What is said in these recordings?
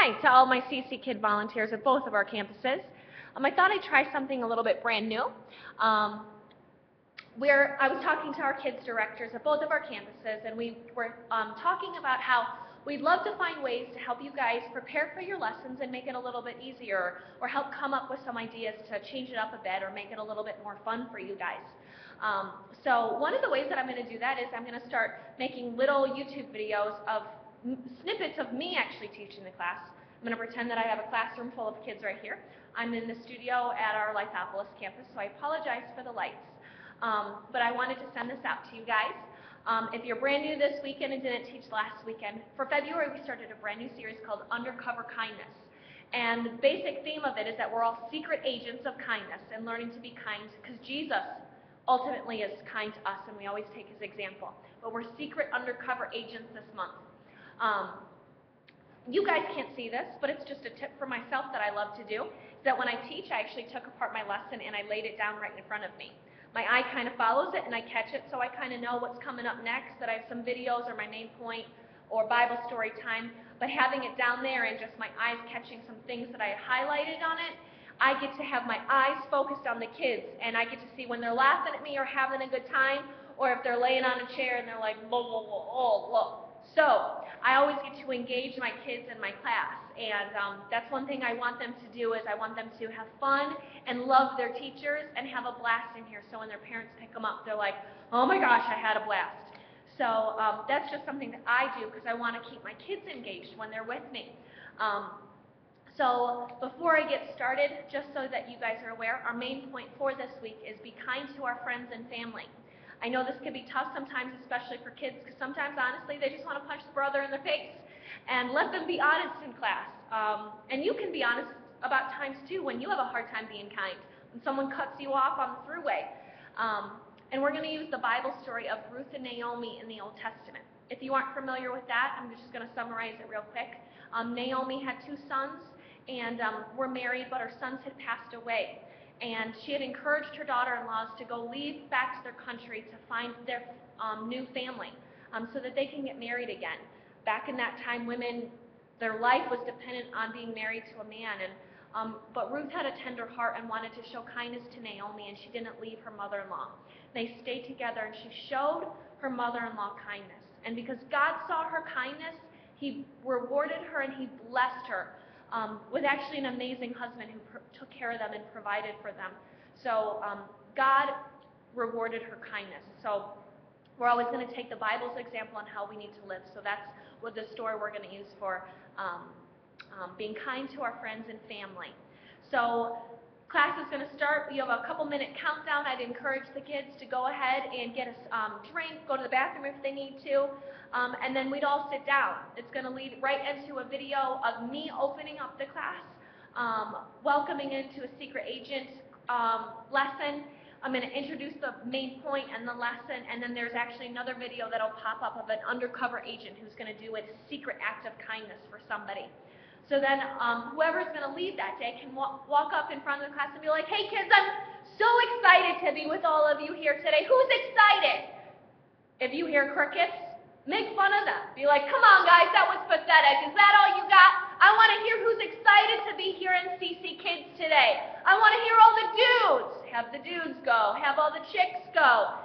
Hi to all my CC Kid volunteers at both of our campuses. I thought I'd try something a little bit brand new. I was talking to our kids directors at both of our campuses, and we were talking about how we'd love to find ways to help you guys prepare for your lessons and make it a little bit easier, or help come up with some ideas to change it up a bit or make it a little bit more fun for you guys. So one of the ways that I'm going to do that is I'm going to start making little YouTube videos of snippets of me actually teaching the class. I'm going to pretend that I have a classroom full of kids right here. I'm in the studio at our Lithopolis campus, so I apologize for the lights. But I wanted to send this out to you guys. If you're brand new this weekend and didn't teach last weekend, for February we started a brand new series called Undercover Kindness. And the basic theme of it is that we're all secret agents of kindness and learning to be kind, because Jesus ultimately is kind to us and we always take his example. But we're secret undercover agents this month. You guys can't see this, but it's just a tip for myself that I love to do, is that when I teach, I actually took apart my lesson and I laid it down right in front of me. My eye kind of follows it and I catch it, so I kind of know what's coming up next, that I have some videos or my main point or Bible story time. But having it down there and just my eyes catching some things that I highlighted on it, I get to have my eyes focused on the kids, and I get to see when they're laughing at me or having a good time, or if they're laying on a chair and they're like, whoa, whoa, whoa, oh, whoa. So I always get to engage my kids in my class, and that's one thing I want them to do, is I want them to have fun and love their teachers and have a blast in here, so when their parents pick them up, they're like, oh my gosh, I had a blast. So that's just something that I do because I want to keep my kids engaged when they're with me. So before I get started, just so that you guys are aware, our main point for this week is be kind to our friends and family. I know this can be tough sometimes, especially for kids, because sometimes, honestly, they just want to punch the brother in the face. And let them be honest in class. And you can be honest about times, too, when you have a hard time being kind, when someone cuts you off on the thruway. And we're going to use the Bible story of Ruth and Naomi in the Old Testament. If you aren't familiar with that, I'm just going to summarize it real quick. Naomi had 2 sons, and were married, but her sons had passed away. And she had encouraged her daughter-in-laws to go leave back to their country to find their new family, so that they can get married again. Back in that time, women, their life was dependent on being married to a man. But Ruth had a tender heart and wanted to show kindness to Naomi, and she didn't leave her mother-in-law. They stayed together, and she showed her mother-in-law kindness. And because God saw her kindness, he rewarded her and he blessed her with actually an amazing husband who took care of them and provided for them. So God rewarded her kindness. So we're always going to take the Bible's example on how we need to live. So that's what the story we're going to use for being kind to our friends and family. So class is going to start. We have a couple-minute countdown. I'd encourage the kids to go ahead and get a drink, go to the bathroom if they need to, and then we'd all sit down. It's going to lead right into a video of me opening up the class, welcoming into a secret agent lesson. I'm going to introduce the main point and the lesson, and then there's actually another video that'll pop up of an undercover agent who's going to do a secret act of kindness for somebody. So then whoever's going to lead that day can walk up in front of the class and be like, hey kids, I'm so excited to be with all of you here today. Who's excited? If you hear crickets, make fun of them. Be like, come on guys, that was pathetic. Is that all you got? I want to hear who's excited to be here in CC Kids today. I want to hear all the dudes. Have the dudes go. Have all the chicks go.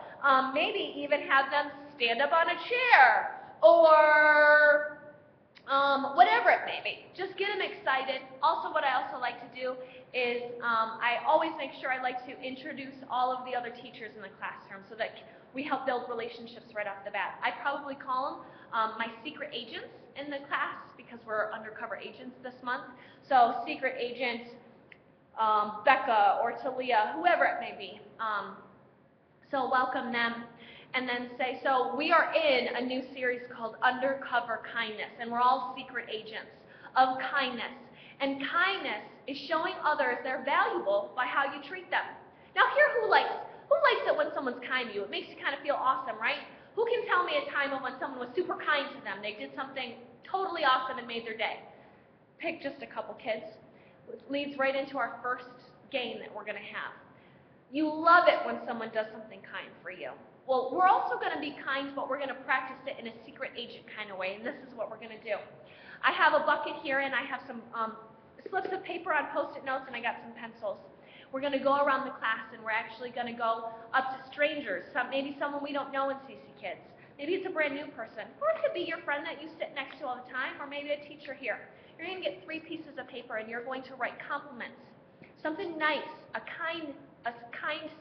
Maybe even have them stand up on a chair, or whatever it may be. Just get them excited. Also, what I also like to do is I always make sure I like to introduce all of the other teachers in the classroom so that we help build relationships right off the bat. I probably call them my secret agents in the class, because we're undercover agents this month. So secret agent Becca or Talia, whoever it may be. So welcome them. And then say, so we are in a new series called Undercover Kindness, and we're all secret agents of kindness. And kindness is showing others they're valuable by how you treat them. Now here, who likes it when someone's kind to you? It makes you kind of feel awesome, right? Who can tell me a time when someone was super kind to them? They did something totally awesome and made their day. Pick just a couple kids. Which leads right into our first game that we're going to have. You love it when someone does something kind for you. Well, we're also going to be kind, but we're going to practice it in a secret agent kind of way, and this is what we're going to do. I have a bucket here, and I have some slips of paper on Post-it notes, and I got some pencils. We're going to go around the class, and we're actually going to go up to strangers, maybe someone we don't know in CC Kids. Maybe it's a brand new person, or it could be your friend that you sit next to all the time, or maybe a teacher here. You're going to get 3 pieces of paper, and you're going to write compliments, something nice, a kind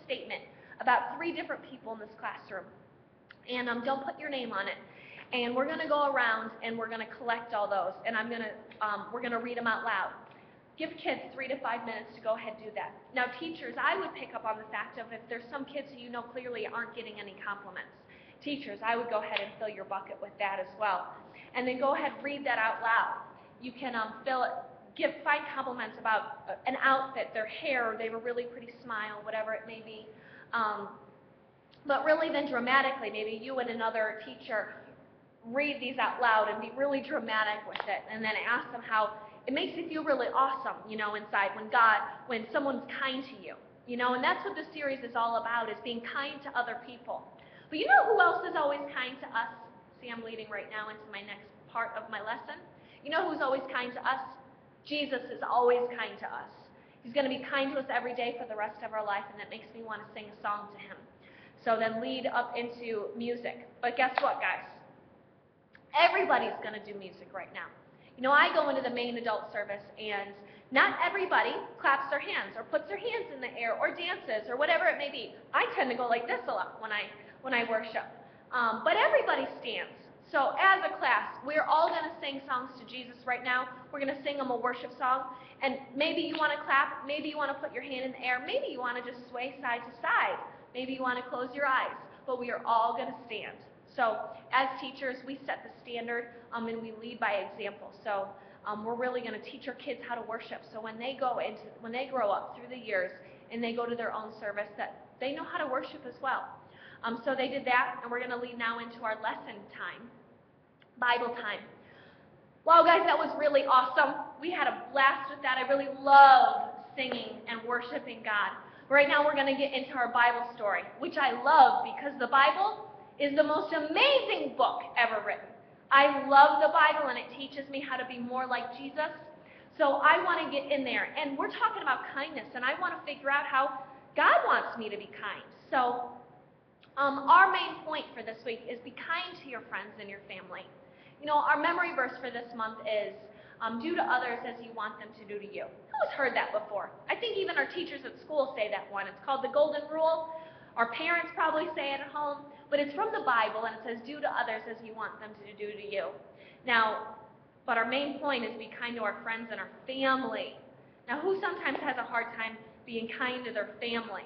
statement about 3 different people in this classroom. And don't put your name on it. And we're going to go around, and we're going to collect all those, and we're going to read them out loud. Give kids 3 to 5 minutes to go ahead and do that. Now, teachers, I would pick up on the fact of if there's some kids who you know clearly aren't getting any compliments. Teachers, I would go ahead and fill your bucket with that as well. And then go ahead and read that out loud. You can find compliments about an outfit, their hair, they have a really pretty smile, whatever it may be. But really then dramatically, maybe you and another teacher read these out loud and be really dramatic with it, and then ask them how it makes you feel really awesome, inside when someone's kind to you, and that's what this series is all about, is being kind to other people. But you know who else is always kind to us? See, I'm leading right now into my next part of my lesson. You know who's always kind to us? Jesus is always kind to us. He's going to be kind to us every day for the rest of our life, and that makes me want to sing a song to him. So then lead up into music. But guess what, guys? Everybody's going to do music right now. I go into the main adult service, and not everybody claps their hands or puts their hands in the air or dances or whatever it may be. I tend to go like this a lot when I worship. But everybody stands. So as a class, we're all going to sing songs to Jesus right now. We're going to sing them a worship song. And maybe you want to clap. Maybe you want to put your hand in the air. Maybe you want to just sway side to side. Maybe you want to close your eyes. But we are all going to stand. So as teachers, we set the standard, and we lead by example. So we're really going to teach our kids how to worship. So when they grow up through the years and they go to their own service, that they know how to worship as well. So they did that, and we're going to lead now into our lesson time, Bible time. Wow, guys, that was really awesome. We had a blast with that. I really love singing and worshiping God. Right now we're going to get into our Bible story, which I love because the Bible is the most amazing book ever written. I love the Bible, and it teaches me how to be more like Jesus. So I want to get in there, and we're talking about kindness, and I want to figure out how God wants me to be kind. So our main point for this week is be kind to your friends and your family. Our memory verse for this month is, do to others as you want them to do to you. Who's heard that before? I think even our teachers at school say that one. It's called the Golden Rule. Our parents probably say it at home, but it's from the Bible, and it says, do to others as you want them to do to you. Now, but our main point is be kind to our friends and our family. Now, who sometimes has a hard time being kind to their family?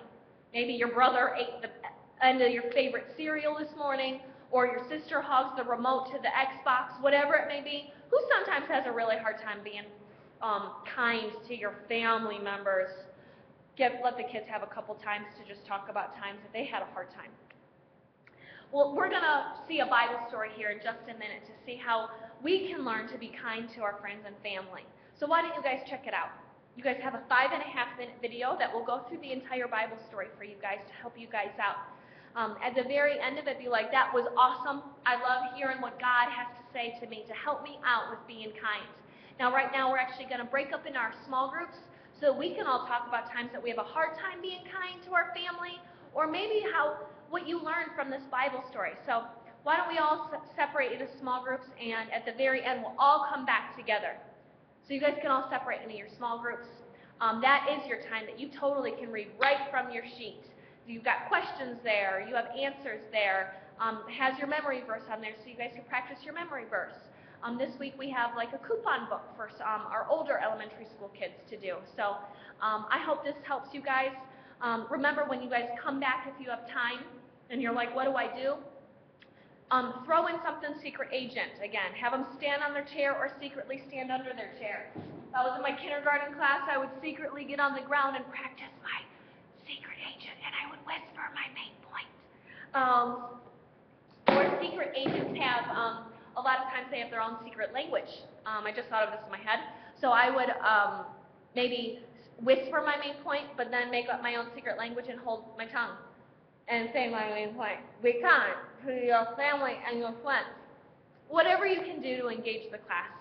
Maybe your brother ate the end of your favorite cereal this morning, or your sister hogs the remote to the Xbox, whatever it may be. Who sometimes has a really hard time being kind to your family members? Let the kids have a couple times to just talk about times that they had a hard time. Well, we're going to see a Bible story here in just a minute to see how we can learn to be kind to our friends and family. So why don't you guys check it out? You guys have a 5.5-minute video that will go through the entire Bible story for you guys to help you guys out. At the very end of it, be like, that was awesome. I love hearing what God has to say to me to help me out with being kind. Now, right now, we're actually going to break up into our small groups so we can all talk about times that we have a hard time being kind to our family, or maybe what you learned from this Bible story. So why don't we all separate into small groups, and at the very end, we'll all come back together. So you guys can all separate into your small groups. That is your time that you totally can read right from your sheet. You've got questions there. You have answers there. It has your memory verse on there, so you guys can practice your memory verse. This week we have like a coupon book for our older elementary school kids to do. So I hope this helps you guys. Remember, when you guys come back, if you have time, and you're like, what do I do? Throw in something secret agent. Again, have them stand on their chair or secretly stand under their chair. If I was in my kindergarten class, I would secretly get on the ground and practice my secret agent, and I would whisper my main point. Or secret agents have, a lot of times they have their own secret language. I just thought of this in my head. So I would maybe whisper my main point, but then make up my own secret language and hold my tongue and say my main point. Be kind to your family and your friends. Whatever you can do to engage the class.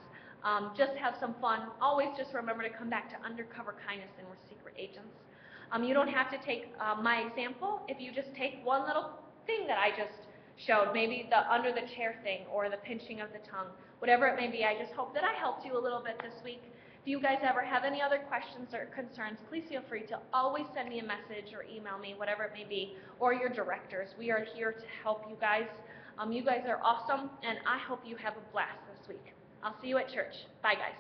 Just have some fun. Always just remember to come back to undercover kindness, and we're secret agents. You don't have to take my example. If you just take one little thing that I just showed, maybe the under the chair thing or the pinching of the tongue, whatever it may be, I just hope that I helped you a little bit this week. If you guys ever have any other questions or concerns, please feel free to always send me a message or email me, whatever it may be, or your directors. We are here to help you guys. You guys are awesome, and I hope you have a blast this week. I'll see you at church. Bye, guys.